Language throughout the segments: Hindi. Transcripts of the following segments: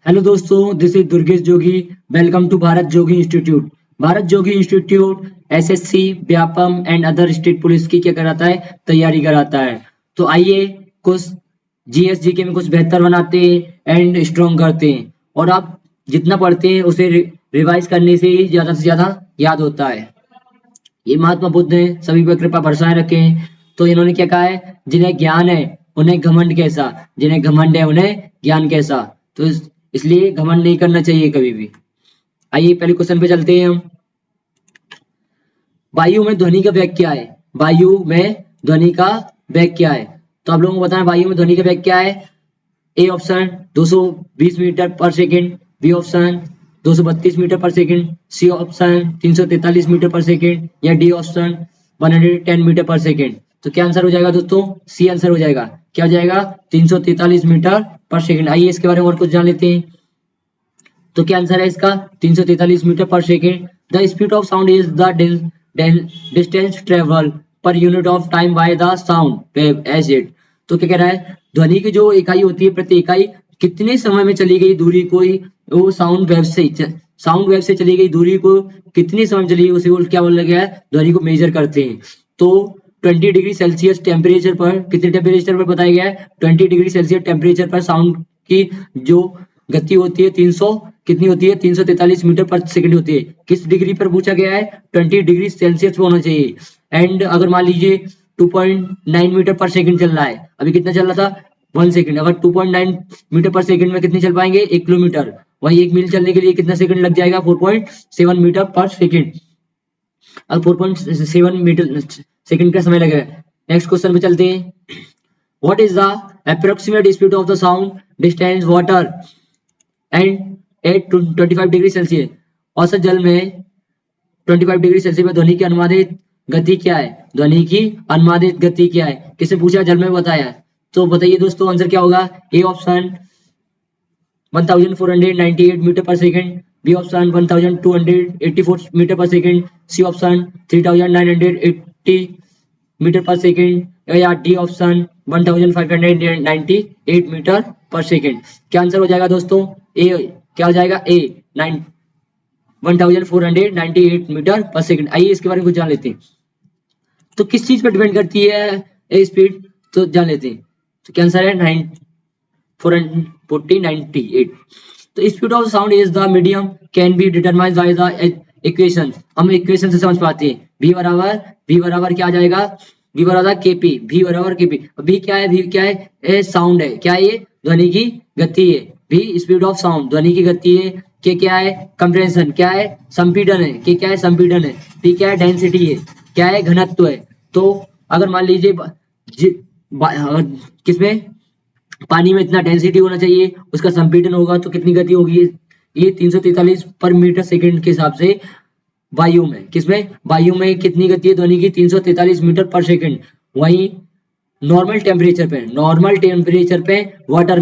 हेलो दोस्तों, this is Durgesh Jogi. Welcome to Bharat Jogi Institute. Bharat Jogi Institute SSC, Vyapam and other state police की क्या कराता है, तैयारी कराता है। तो आइए कुछ जीएस जीके में कुछ बेहतर बनाते हैं एंड स्ट्रॉन्ग करते हैं। और आप जितना पढ़ते हैं उसे रिवाइज करने से ही ज्यादा से ज्यादा याद होता है। ये महात्मा बुद्ध हैं, सभी पर कृपा बरसाए रखें। तो इन्होंने क्या कहा है, जिन्हें ज्ञान है उन्हें घमंड कैसा, जिन्हें घमंड है उन्हें ज्ञान कैसा। तो इसलिए घमंड नहीं करना चाहिए कभी भी। आइए पहले क्वेश्चन पे चलते हैं हम। वायु में ध्वनि का वेग क्या है? वायु में ध्वनि का वेग क्या है? तो आप लोगों को बताना वायु में ध्वनि का वेग क्या है। A option 220 metre per second, B option 232 metre per second, C option 343 metre per second, या D option 110 metre per second. तो क्या आंसर हो जाएगा दोस्तों? सी आंसर हो जाएगा। क्या हो जाएगा? 343 मीटर पर सेकंड। आइए इसके बारे में और कुछ जान लेते हैं। तो क्या आंसर है इसका? 343 metre per second. The speed of sound is the distance travel per unit of time by the sound wave as it. तो क्या कह रहा है, ध्वनि की जो इकाई होती है, प्रति इकाई कितने समय में चली गई दूरी को वो साउंड वेव से चली गई दूरी को कितने समय में चली गई, उसे क्या बोला गया है, ध्वनि को मेजर करते हैं। तो 20 डिग्री सेल्सियस टेम्परेचर पर, कितने टेम्परेचर पर बताया गया है, 20 डिग्री सेल्सियस टेम्परेचर पर साउंड की जो गति होती है 300 कितनी होती है, 343 मीटर पर सेकंड होती है। किस डिग्री पर पूछा गया है? 20 डिग्री सेल्सियस पर होना चाहिए। एंड अगर मान लीजिए 2.9 मीटर पर सेकंड चल रहा है, अभी कितना चल रहा था, 1 सेकंड। अगर 2.9 मीटर पर सेकंड में कितनी चल पाएंगे, 1 किलोमीटर। वही 1 मील चलने के लिए कितना सेकंड लग जाएगा, 4.7 मीटर पर सेकंड। अब 4.7 मीटर सेकंड का समय लगेगा। नेक्स्ट क्वेश्चन पे चलते हैं। What is the approximate speed of the sound distance water and at 25 degree Celsius. औसत जल में 25 डिग्री सेल्सियस पर ध्वनि की अनुमानित गति क्या है? ध्वनि की अनुमानित गति क्या है? किसे पूछा? जल में बताया। तो बताइए दोस्तों आंसर क्या होगा। A option 1498 metre per second, B option 1284 metre per second, C option 3980 metre per second, या D option 1598 metre per second. क्या आंसर हो जाएगा दोस्तों? ए। क्या हो जाएगा? ए 1498 मीटर पर सेकंड। आइए इसके बारे में कुछ जान लेते हैं। तो किस चीज पर डिपेंड करती है ए स्पीड, तो जान लेते हैं। तो क्या आंसर है? 498। तो speed of sound is the medium can be determined by the equation. हम इक्वेशन से समझ पाते हैं। v बराबर क्या आ जाएगा, v बराबर केपी, v बराबर केपी। v क्या है? v क्या है? ए साउंड है। क्या है ये? ध्वनि की गति है। v स्पीड ऑफ साउंड ध्वनि की गति है। के क्या है? कंप्रेशन। क्या है? संपीड़न है। के क्या है? संपीड़न है। p क्या है? डेंसिटी है। क्या है? घनत्व है। तो अगर मान लीजिए किसमें पानी में इतना डेंसिटी होना चाहिए, उसका संपीड़न होगा तो कितनी गति होगी, ये 343 पर मीटर सेकंड के हिसाब से। वायु में, किसमें? वायु में कितनी गति है ध्वनि की? 343 मीटर पर सेकंड। वहीं नॉर्मल टेम्परेचर पे वाटर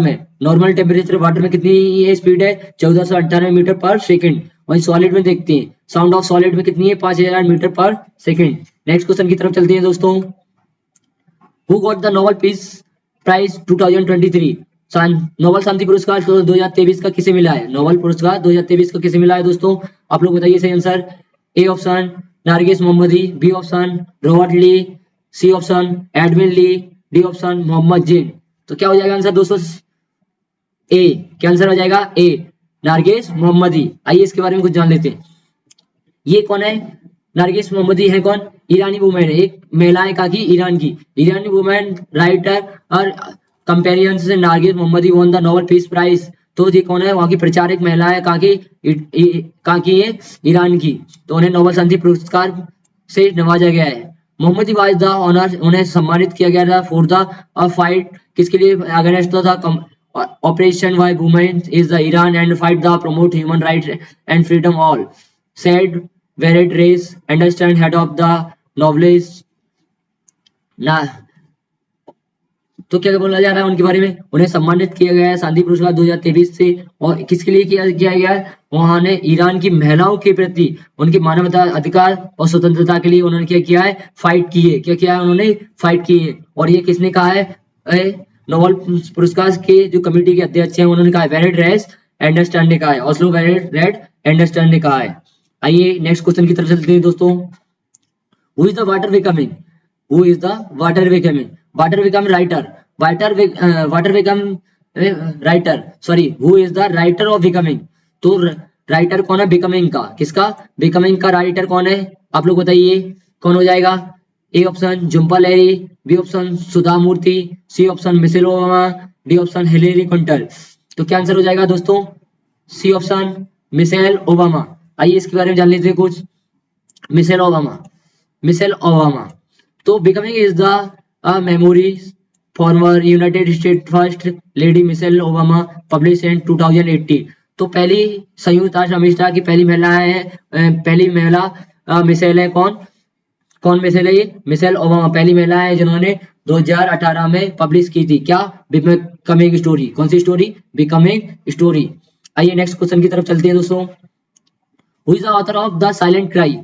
में कितनी स्पीड है? 1498 मीटर पर सेकंड। वहीं सॉलिड में देखते हैं, साउंड ऑफ सॉलिड में कितनी है? 5000 metre per second. Next question की तरफ चलते हैं दोस्तों। Who got the Nobel peace prize 2023? Nobel शांति पुरस्कार 2023 का किसे मिला है? नोबेल पुरस्कार 2023 का किसे मिला है दोस्तों? आप लोग बताइए सही answer. A option Nargis Mohammadi, B option Robert Lee, C option Edwin Lee, D option Mohammed Jin. तो क्या हो जाएगा आंसर दोस्तों? ए। क्या आंसर हो जाएगा? ए नारगिस मोहम्मदी। आइए इसके बारे में कुछ जान लेते हैं। ये कौन है? नरगिस मोहम्मदी है कौन? ईरानी वुमेन है, एक महिला है कहाँ की? ईरान की। ईरानी वुमेन राइटर और कंपेरियन से Narges Mohammadi won the Nobel peace prize. तो ये कौन है? वहाँ की प्रचारक महिला है, कहाँ की? कहाँ की है? ईरान की। तो उन्हें नोबेल शांति पुरस्कार से नवाजा गया है। मोहम्मदी वाज द ऑनर, उन्हें सम्मानित किया गया था फॉर द फाइट, किसके लिए? Against the operation Y women is the Iran and fight the promote human rights and freedom all said Vered Reis, understand head of the novelist ना। तो क्या बोला जा रहा है उनके बारे में? उन्हें सम्मानित किया गया है शांति पुरस्कार 2023 से। और किसके लिए किया गया है? वहां ने ईरान की महिलाओं के प्रति उनके मानवता अधिकार और स्वतंत्रता के लिए उन्होंने क्या किया है? फाइट की है। क्या किया है उन्होंने? फाइट की है। और ये किसने कहा है? नोबेल पुरस्कार के जो कमेटी के अध्यक्ष हैं उन्होंने कहा है, वेरेड रेस एंडरस्टैंड ने कहा है, ऑस्लो रेड एंडरस्टैंड ने कहा है। आइए नेक्स्ट क्वेश्चन की तरफ चलते हैं दोस्तों। Who is the water becoming, who is the water becoming, water become writer, water become writer, sorry who is the writer of becoming. तो राइटर कौन है बिकमिंग का, किसका, बिकमिंग का राइटर कौन है, आप लोग बताइए कौन हो जाएगा। A option Jhumpa Lahiri, B option Sudha Murty, C option Michelle Obama, D option Hillary Clinton. तो क्या आंसर हो जाएगा दोस्तों, सी ऑप्शन मिशेल ओबामा। आइए इसके बारे में जान लीजिए कुछ। Michelle Obama, Michelle Obama. तो becoming is the memory former United State first lady Michelle Obama publish in 2018। तो पहली संयुक्त राष्ट्र अमेरिका की पहली महिला है, पहली महिला मिशेल है, कौन कौन मिशेल है, ये मिशेल ओबामा पहली महिला है जिन्होंने 2018 में पब्लिश की थी क्या, बिकमिंग स्टोरी। कौन सी स्टोरी, बिकमिंग स्टोरी। आइए नेक्स्ट क्वेश्चन की तरफ चलते हैं दोस्तों। Who is the author of the silent cry,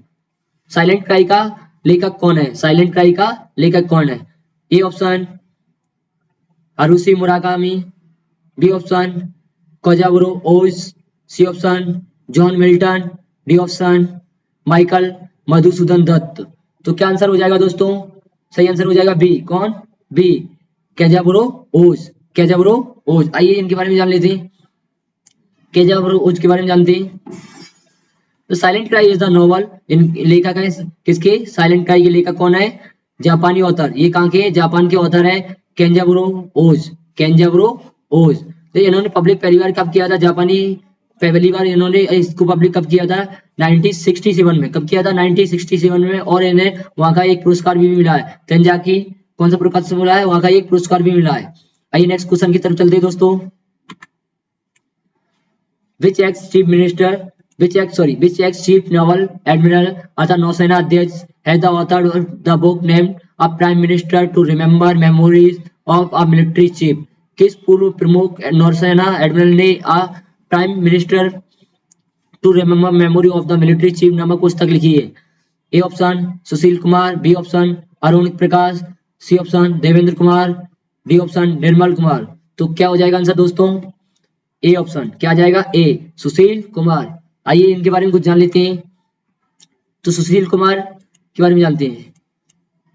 silent cry का लेखक कौन है, साइलेंट क्राई का लेखक कौन है। A option Haruki Murakami, B option Kenzaburo Oe, C option John Milton, D option Michael Madhusudan Dutt. तो क्या आंसर हो जाएगा दोस्तों, सही आंसर हो जाएगा बी, कौन, बी केजाबुरो ओज, केजाबुरो ओज। आइए इनके बारे में जान लेते हैं, केजाबुरो ओज के बारे में जानते हैं। तो silent cry is the novel, इन लेखक है किसके, साइलेंट क्राई के लेखक कौन है, जापानी ऑथर। ये कहाँ के, जापान के ऑथर है केंजाबुरो ओज, केंजाबुरो ओज। तो इन्होंने पब्लिक पहली बार कब किया था, जापानी पहली बार इन्होंने इसको पब्लिक कब किया था, 1967 में। कब किया था, 1967 में। और इन्हें वहां का एक पुरस्कार भी मिला है, तेंजाकी कौन सा पुरस्कार मिला है, वहां का एक पुरस्कार भी मिला है। आइए नेक्स्ट क्वेश्चन की तरफ चलते हैं दोस्तों। Which ex chief minister, which ex chief naval admiral अर्थात नौसेना अध्यक्ष has the author of the book named A Prime Minister to Remember Memories of a Military Chief। किस पूर्व प्रमुख नौसेना एडमिरल ने a prime minister to remember memory of the military chief नामक पुस्तक लिखी है। A option Sushil Kumar, B option Arun Prakash, C option Devendra Kumar, D option Nirmal Kumar. तो क्या हो जाएगा आंसर दोस्तों, ए ऑप्शन, क्या आ जाएगा, ए सुशील कुमार। आइए इनके बारे में कुछ जान लेते हैं। तो सुशील कुमार के बारे में जानते हैं,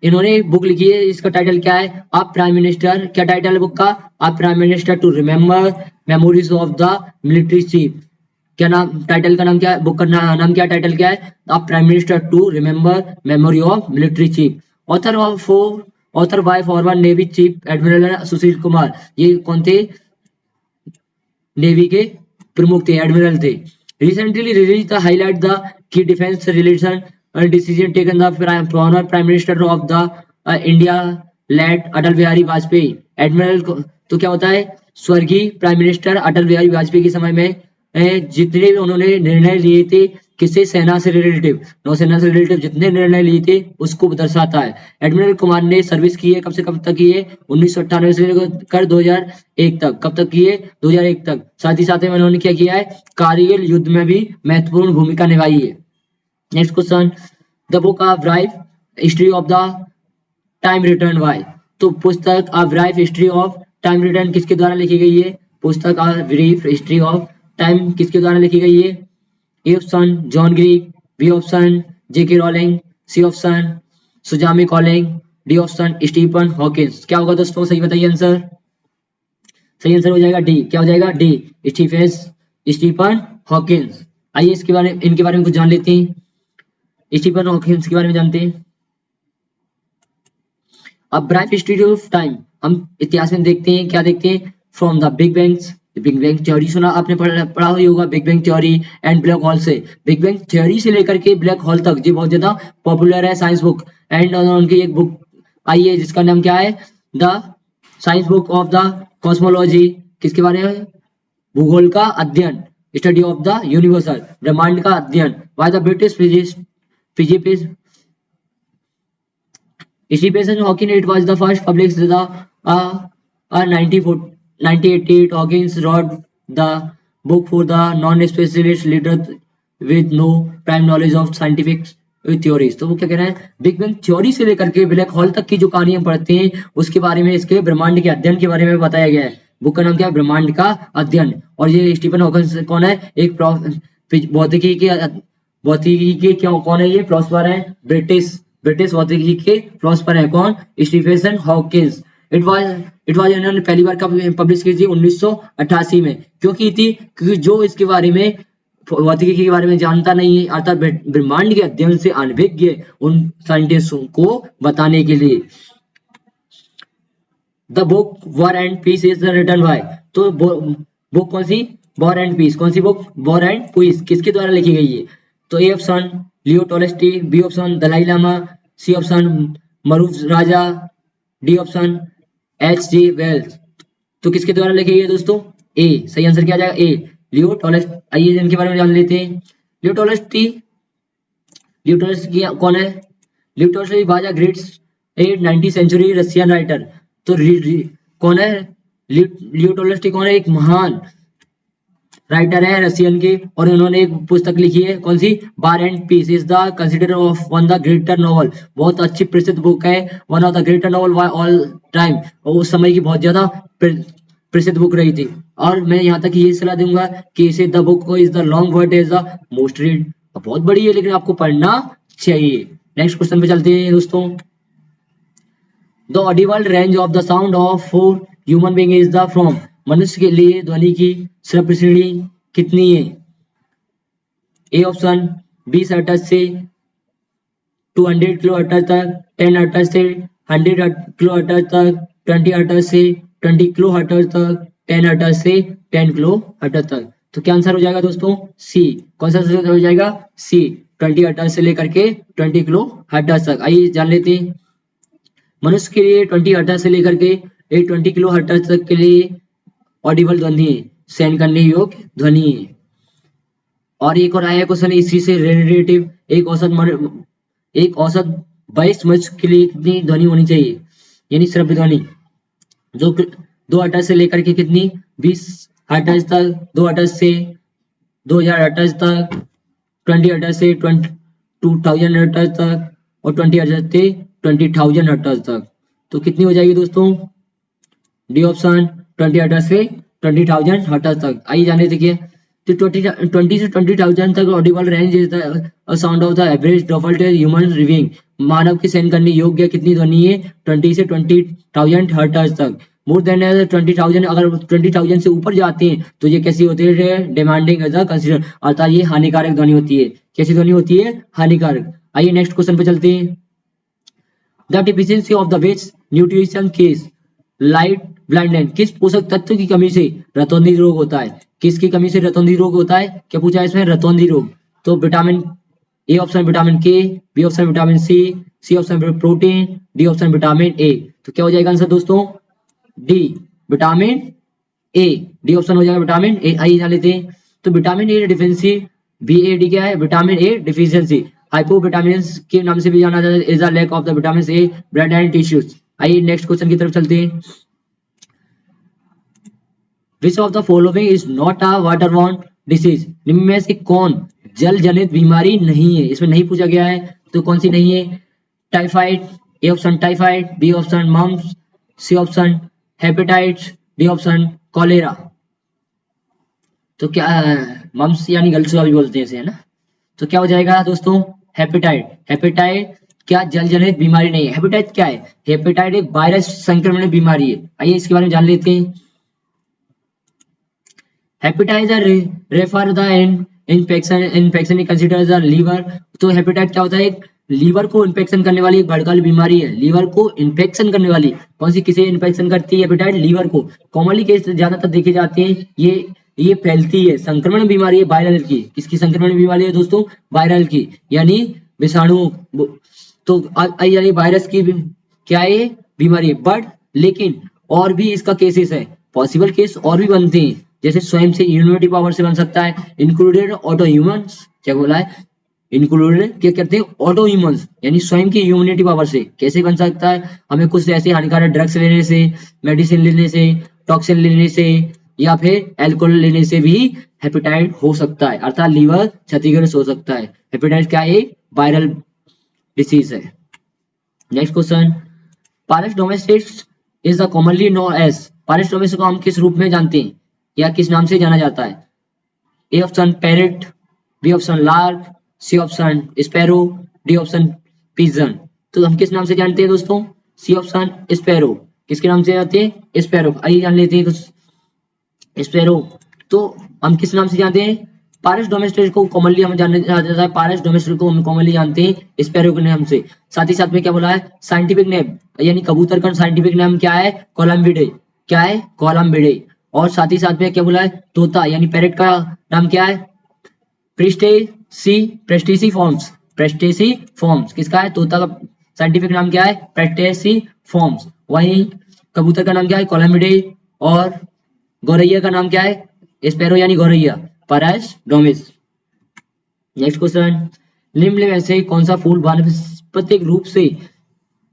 इन्होंने बुक लिखी है, इसका टाइटल क्या है, आप प्राइम मिनिस्टर। क्या टाइटल है बुक का, आप prime minister to remember memories of the military chief. क्या नाम, टाइटल का नाम क्या है, बुक का नाम क्या, टाइटल क्या है, आप prime minister to remember memory of military chief. Author by former navy chief admiral Sushil Kumar. ये कौन थे, नेवी के प्रमुख थे, एडमिरल थे। Recently released the highlight the key defense relation decision taken the former prime minister of the India led Atal Bihari Vajpayee. Admiral तो क्या होता है, स्वर्गीय प्राइम मिनिस्टर अटल बिहारी वाजपेयी के समय में जितने भी उन्होंने निर्णय लिए थे, किससे, सेना से रिलेटिव, नौसेना से रिलेटिव जितने निर्णय लिए थे उसको दर्शाता है। एडमिरल कुमार ने सर्विस की है, कब से कब तक की है, 1998 से लेकर 2001 तक। कब तक की है, 2001 तक। साथ ही साथ में उन्होंने क्या किया है, कारगिल युद्ध में भी महत्वपूर्ण भूमिका निभाई है। Next question, the book of brief history of the time written by. तो पुस्तक of brief history of time written किसके द्वारा लिखी गई है, पुस्तक of brief history of time किसके द्वारा लिखी गई है। A option John Green, B option J K Rowling, C option Suzanne Collins, D option Stephen Hawkins. क्या होगा दोस्तों, सही बताइए आंसर। सही आंसर हो जाएगा डी, क्या हो जाएगा, डी स्टीफन हॉकिंस। आइए इसके बारे में, इनके बारे में कुछ जान लेते हैं। स्टीफन हॉकिंस के बारे में जानते हैं। अब ब्राइफ हिस्ट्री ऑफ टाइम, हम इतिहास में देखते हैं, क्या देखते हैं, from the big bang theory सुना आपने, पढ़ा हुई होगा, big bang theory and black hole से। बिग बैंग थ्योरी से लेकर के ब्लैक होल तक ये बहुत ज्यादा पॉपुलर है साइंस बुक। एंड उनकी एक बुक आई है जिसका नाम क्या है, the science book of the cosmology. किसके बारे में, भूगोल का अध्ययन, स्टडी ऑफ द यूनिवर्सल, ब्रह्मांड का अध्ययन, by the British physicist Stephen Hawking। It was the first published the 1988. Hawking wrote the book for the non-specialist leader with no prime knowledge of scientific theories। तो वो क्या कह रहे हैं, बिग बैंग थ्योरी से लेकर के ब्लैक होल तक की जो कहानी हम पढ़ते हैं उसके बारे में, इसके ब्रह्मांड के अध्ययन के बारे में बताया गया है। बुक का नाम क्या है, ब्रह्मांड का अध्ययन। और ये स्टीफन हॉकिंस कौन है, एक भौतिकी के क्या कौन है, ये फिलोसोफर है, ब्रिटिश भौतिकी के फिलोसोफर है कौन, स्टीफन हॉकिंस। इट वाज इन्होंने पहली बार कब पब्लिश की थी, 1988 में। क्यों की थी, क्योंकि जो इसके बारे में भौतिकी के बारे में जानता नहीं है, अर्थात ब्रह्मांड के अध्ययन से अनभिज्ञ उन साइंटिस्टों को बताने के लिए। The book war and peace is written by, तो बुक कौन सी, वॉर एंड पीस, कौन सी बुक, वॉर एंड पीस, किसके द्वारा लिखी गई है, तो A option Leo Tolstoy, B option Dalai Lama, C option Maroof Raja, D option H G Wells. तो किसके द्वारा लिखी गई है दोस्तों, ए, सही आंसर क्या आ जाएगा, ए, लियो टॉलस्टॉय। आइए इनके बारे में जान लेते हैं। लियो टॉलस्टॉय कौन है, Leo Tolstoy was a great 19th century Russian writer. तो कौन है, लियो टॉलस्टॉय कौन है, एक महान राइटर है रशियन के, और उन्होंने एक पुस्तक लिखी है कौन सी, war and peace is the consider of one the greater novel, बहुत अच्छी प्रसिद्ध बुक है, one of the greater novel by all time, और उस समय की बहुत ज्यादा प्रसिद्ध बुक रही थी। और मैं यहाँ तक ये सलाह दूंगा कि इसे the book is the long word is the most read, बहुत बड़ी है लेकिन आपको पढ़ना चाहिए। नेक्स्ट क्वेश्चन पे चलते हैं दोस्तों। The Audible range of the sound of for human being is the from, मनुष्य के लिए ध्वनि की श्रव्य श्रेणी कितनी है, ए ऑप्शन 20 हर्ट्ज से 200 किलो हर्ट्ज तक, 10 हर्ट्ज से 100 किलो हर्ट्ज तक, 20 हर्ट्ज से 20 किलो हर्ट्ज तक, 10 हर्ट्ज से 10 किलो हर्ट्ज तक। तो क्या आंसर हो जाएगा दोस्तों, सी, कौन सा आंसर हो जाएगा, सी, 20 हर्ट्ज से लेकर के 20 किलो हर्ट्ज तक। आइए जान लेते हैं। मनुष्य के लिए 20 हर्ट्ज से लेकर के 20 किलो हर्ट्ज तक के लिए ऑडिबल ध्वनि है, सहन करने योग्य ध्वनि है। और एक और आया क्वेश्चन इसी से रिलेटिव, एक औसत वयस्क मनुष्य के लिए कितनी ध्वनि होनी चाहिए, यानी श्रव्य ध्वनि, जो 2 हर्ट्ज से लेकर के कितनी 20 हर्ट्ज तक, 2 हर्ट्ज से 2000 हर्ट्ज तक, 20 हर्ट्ज से 2000 हर्ट्ज तक, और 20 हर्ट्ज से 20,000 हर्ट्ज तक। तो कितनी हो जाएगी दोस्तों, डी ऑप्शन 20 हर्ट्ज से 20,000 हर्ट्ज तक। आइए जाने देखिए। तो 20 से 20,000 तक audible range is the sound of the average default human living, मानव की सहन करने योग्य कितनी ध्वनि है, 20 से 20,000 हर्ट्ज तक। मोर देन 20,000, अगर 20,000 से ऊपर जाते हैं तो ये कैसी होती है, डिमांडिंग एज अ कंसीडर, अर्थात ये हानिकारक ध्वनि होती है। कैसी ध्वनि होती है, हानिकारक। आइए नेक्स्ट क्वेश्चन पे चलते हैं। The deficiency of the which nutrition case light blindness, किस पोषक तत्व की कमी से रतौंधी रोग होता है, किसकी कमी से रतौंधी रोग होता है, क्या पूछा है इसमें, रतौंधी रोग। तो vitamin A option vitamin K, B option vitamin C option protein, D option vitamin A. तो क्या हो जाएगा आंसर दोस्तों, D vitamin A, D option हो जाएगा विटामिन ए। आइए जान लेते हैं। तो विटामिन ए डिफिशियंसी, VAD क्या है, विटामिन ए डिफिशियंसी, हाइपोविटामिन के नाम से भी जाना जाता है, is the lack of the vitamin A blood and tissues. आइए नेक्स्ट क्वेश्चन की तरफ चलते हैं। Which of the following is not a waterborne disease, निम्न में से कौन जल जनित बीमारी नहीं है, इसमें नहीं पूछा गया है, तो कौन सी नहीं है, typhoid, A option typhoid, B option mumps, C option hepatitis, D option cholera. तो क्या मम्स यानी गलसुआ भी बोलते हैं इसे, है ना। तो क्या हो जाएगा दोस्तों, हेपेटाइट क्या जल जनित बीमारी नहीं है। हेपेटाइट क्या है, हेपेटाइट एक वायरस संक्रमण बीमारी है। आइए इसके बारे में जान लेते हैं। Hepatitis refer the infection consider the liver. तो हेपेटाइट क्या होता है, एक लीवर को इन्फेक्शन करने वाली एक भड़काली बीमारी है, लीवर को इन्फेक्शन करने वाली, कौन सी किसे इन्फेक्शन करती है, हेपेटाइट लीवर को। कॉमनली केस ज्यादातर देखे जाते हैं, ये फैलती है, संक्रमण बीमारी है वायरल की, किसकी संक्रमण बीमारी है दोस्तों, वायरल की, यानी विषाणु। तो यानी वायरस की क्या है बीमारी है, बट लेकिन और भी इसका केसेस है, पॉसिबल केस और भी बनते हैं, जैसे स्वयं से इम्यूनिटी पावर से बन सकता है, इंक्लूडेड ऑटो ह्यूमन्स, क्या बोला है, इंक्लूडेड क्या कहते हैं, ऑटो ह्यूमन्स, यानी स्वयं की इम्यूनिटी पावर से। कैसे बन सकता है, हमें कुछ ऐसे हानिकारक ड्रग्स लेने से, मेडिसिन लेने से, टॉक्सिन लेने से, या फिर एल्कोहल लेने से भी हेपेटाइट हो सकता है, अर्थात लीवर क्षतिग्रस्त हो सकता है। हेपेटाइट क्या है, वायरल डिसीज है। नेक्स्ट क्वेश्चन, पारस domesticus is the commonly known as, पारस डोमेस्टिक को हम किस रूप में जानते हैं, या किस नाम से जाना जाता है? A option parrot, B option lark, C option sparrow, D option pigeon. तो हम किस नाम से जानते हैं दोस्तों? C option sparrow. किसके नाम से जानते हैं? स्पैरो। आइए जान लेते हैं कुछ स्पैरो। तो हम किस नाम से जानते हैं? पारस डोमेस्टिक को कॉमनली हम जानते हैं, पारस डोमेस्टिक को हम कॉमनली जानते हैं स्पैरो के नाम से। साथ ही साथ में क्या बोला है? साइंटिफिक नेम यानी कबूतर का साइंटिफिक नाम क्या है? कोलम्बिडे। क्या है? कोलम्बिडे। और साथ ही साथ में क्या बोला है? तोता यानी पैरेट का नाम क्या है? प्रेस्टेसी फॉर्म्स। प्रेस्टेसी फॉर्म्स किसका है? तोता का साइंटिफिक नाम क्या है? प्रेस्टेसी फॉर्म्स। वहीं कबूतर का नाम क्या है? कोलम्बिडे। और गौरैया का नाम क्या है? स्पैरो यानी गौरैया, पारस डोमिस। नेक्स्ट क्वेश्चन, निम्न में से कौन सा फूल वानस्पतिक रूप से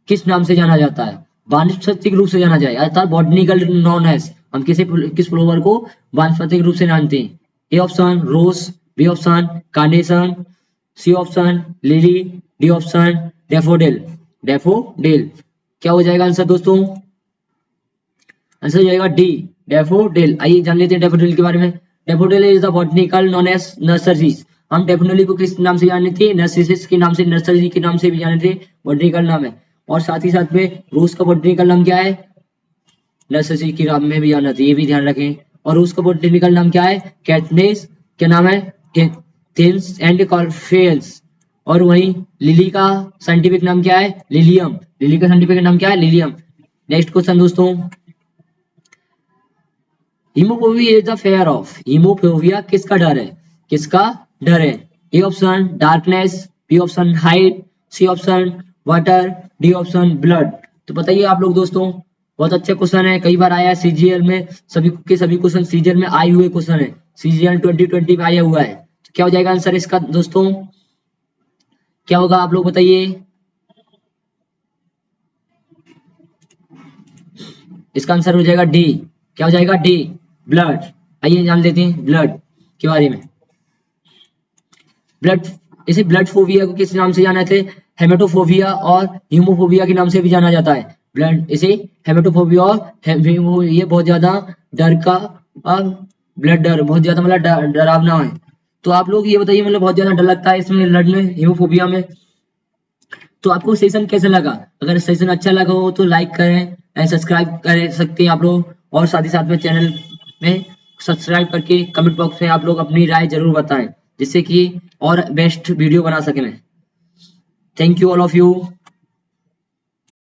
किस नाम से जाना जाता है? वानस्पतिक रूप से जाना जाए अर्थात बॉटनिकल नॉन एज हम किस फ्लावर को वानस्पतिक रूप से जानते हैं? A option rose, B option carnation, C option lily, D option daffodil. Daffodil क्या हो जाएगा आंसर दोस्तों? आंसर हो जाएगा डी, डेफोडिल। आइए जान लेते हैं डेफोडिल के बारे में। Daffodil is the botanical known as Narcissus. हम डेफोडिल को किस नाम से जाने थे? नर्सिसिस के नाम से, नर्सरी के नाम से भी जाने थे, बॉटनिकल नाम है। और साथ ही साथ में रोज का बॉटनिकल नाम क्या है? नर्सरी के नाम में भी जाना था, ये भी ध्यान रखें। और रोज का बॉटनिकल नाम क्या है? कैटनेस। क्या नाम है? थिन्स एंड कॉर्फेल्स। और वहीं लिली का साइंटिफिक नाम क्या है? लिलियम। लिली का साइंटिफिक नाम क्या है? लिलियम। नेक्स्ट क्वेश्चन दोस्तों, hemophobia is the fear of. Hemophobia किसका डर है? किसका डर है? A option darkness, B option height, C option water, D option blood. तो बताइए आप लोग दोस्तों, बहुत अच्छा क्वेश्चन है, कई बार आया है सीजीएल में, सभी के सभी क्वेश्चन सीजीएल में आए हुए क्वेश्चन है, सीजीएल 2020 में आया हुआ है। तो क्या हो जाएगा आंसर इसका दोस्तों? क्या होगा आप लोग बताइए? इसका आंसर हो जाएगा डी। क्या हो जाएगा? D, blood. आइए जान लेते हैं ब्लड के बारे में। ब्लड, इसे ब्लड फोबिया को किस नाम से जाना थे? हेमेटोफोबिया और हीमोफोबिया के नाम से भी जाना जाता है। ब्लड इसे हेमेटोफोबिया और ये बहुत ज्यादा डर का ब्लड डर बहुत ज्यादा मतलब डरावना है। तो आप लोग ये बताइए, मतलब बहुत ज्यादा डर लगता है इसमें ब्लड में, हीमोफोबिया में। तो आपको सेशन कैसा लगा? अगर सेशन अच्छा लगा हो तो लाइक करें एंड सब्सक्राइब कर सकते हैं आप लोग। और साथ ही साथ में चैनल में सब्सक्राइब करके कमेंट बॉक्स में आप लोग अपनी राय जरूर बताएं, जिससे कि और बेस्ट वीडियो बना सके मैं। Thank you all of you.